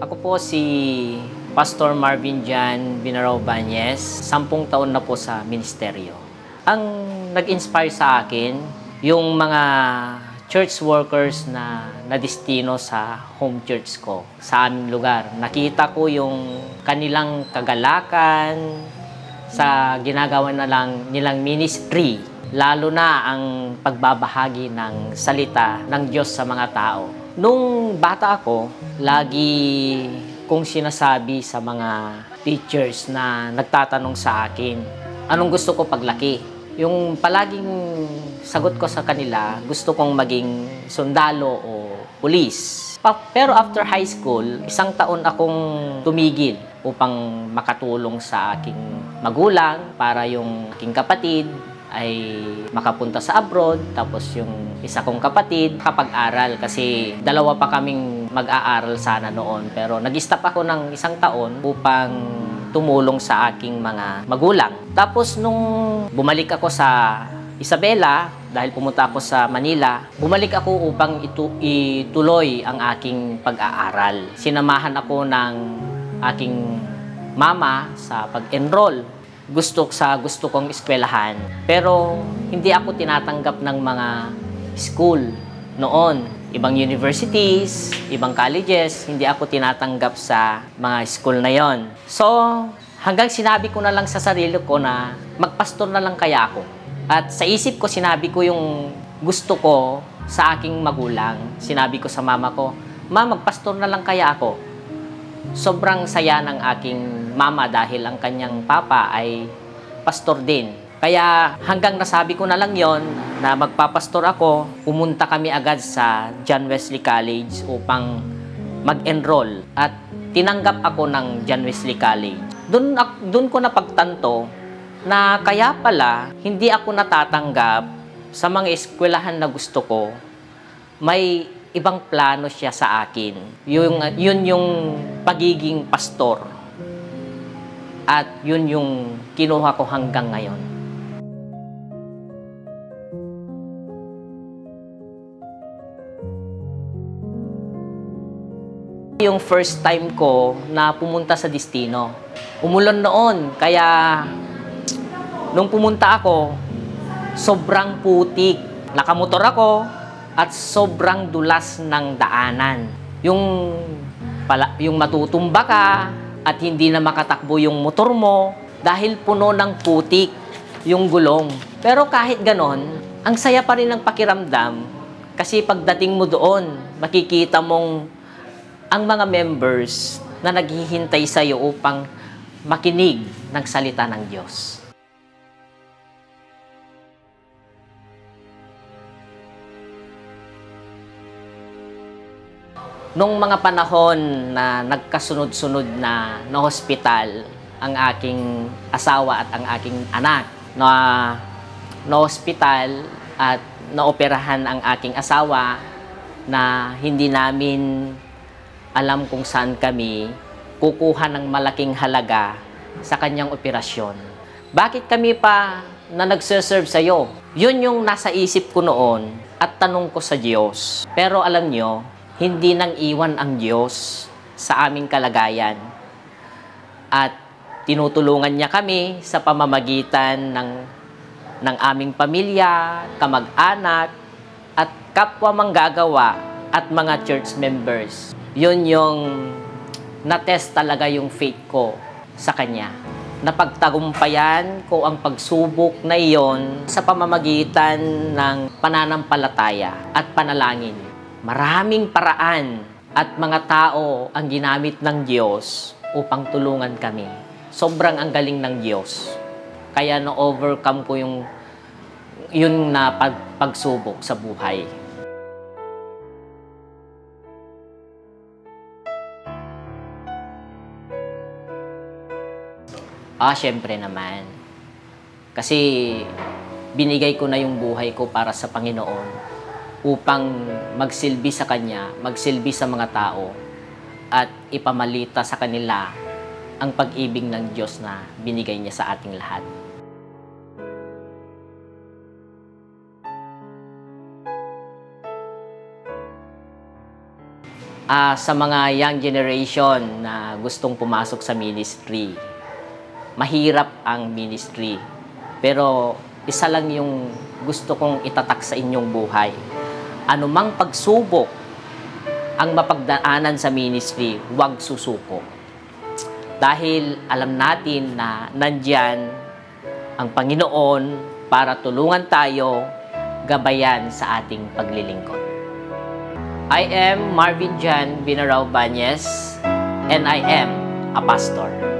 Ako po si Pastor Marvin Jan Binarao Bañez, 10 taon na po sa ministeryo. Ang nag-inspire sa akin, yung mga church workers na nadistino sa home church ko, sa aming lugar. Nakita ko yung kanilang kagalakan sa ginagawa na lang nilang ministry, lalo na ang pagbabahagi ng salita ng Diyos sa mga tao. Nung bata ako, lagi kong sinasabi sa mga teachers na nagtatanong sa akin, anong gusto ko paglaki? Yung palaging sagot ko sa kanila, gusto kong maging sundalo o pulis. Pero after high school, 1 taon akong tumigil upang makatulong sa aking magulang para yung aking kapatid ay makapunta sa abroad, tapos yung isa kong kapatid kapag-aral kasi dalawa pa kaming mag-aaral sana noon. Pero nag-stop ako ng 1 taon upang tumulong sa aking mga magulang. Tapos nung bumalik ako sa Isabela, dahil pumunta ako sa Manila, bumalik ako upang ituloy ang aking pag-aaral. Sinamahan ako ng aking mama sa pag-enroll. Gusto kong eskwelahan. Pero hindi ako tinatanggap ng mga school noon. Ibang universities, ibang colleges, hindi ako tinatanggap sa mga school na yon. So, hanggang sinabi ko na lang sa sarili ko na magpastor na lang kaya ako. At sa isip ko, sinabi ko yung gusto ko sa aking magulang. Sinabi ko sa mama ko, Ma, magpastor na lang kaya ako. Sobrang saya ng aking mama dahil ang kanyang papa ay pastor din. Kaya hanggang nasabi ko na lang yon na magpapastor ako, pumunta kami agad sa John Wesley College upang mag-enroll at tinanggap ako ng John Wesley College. Doon ko napagtanto na kaya pala hindi ako natatanggap sa mga eskwelahan na gusto ko. May ibang plano siya sa akin. Yun yung pagiging pastor. At yun yung kinuha ko hanggang ngayon. Yung first time ko na pumunta sa destino. Umulan noon, kaya nung pumunta ako, sobrang putik. Nakamotor ako at sobrang dulas ng daanan. Yung matutumba ka at hindi na makatakbo yung motor mo dahil puno ng putik yung gulong. Pero kahit ganon, ang saya pa rin ng pakiramdam kasi pagdating mo doon, makikita mong ang mga members na naghihintay sa iyo upang makinig ng salita ng Diyos. Nung mga panahon na nagkasunod-sunod na hospital ang aking asawa at ang aking anak, na hospital at naoperahan ang aking asawa na hindi namin alam kung saan kami kukuha ng malaking halaga sa kanyang operasyon. Bakit kami pa na nagseserve sa iyo? Yun yung nasa isip ko noon at tanong ko sa Diyos. Pero alam nyo, hindi nang iwan ang Diyos sa aming kalagayan. At tinutulungan niya kami sa pamamagitan ng aming pamilya, kamag-anak, at kapwa manggagawa at mga church members. Yun yung na-test talaga yung faith ko sa Kanya. Napagtagumpayan ko ang pagsubok na iyon sa pamamagitan ng pananampalataya at panalangin. Maraming paraan at mga tao ang ginamit ng Diyos upang tulungan kami. Sobrang ang galing ng Diyos. Kaya na-overcome ko yun na pagsubok sa buhay. Syempre naman. Kasi binigay ko na yung buhay ko para sa Panginoon upang magsilbi sa Kanya, magsilbi sa mga tao, at ipamalita sa kanila ang pag-ibig ng Diyos na binigay niya sa ating lahat. Sa mga young generation na gustong pumasok sa ministry, mahirap ang ministry. Pero isa lang yung gusto kong itatak sa inyong buhay. Anumang pagsubok ang mapagdaanan sa ministry, huwag susuko. Dahil alam natin na nandyan ang Panginoon para tulungan tayo, gabayan sa ating paglilingkod. I am Marvin Jan Binarao Banyes, and I am a pastor.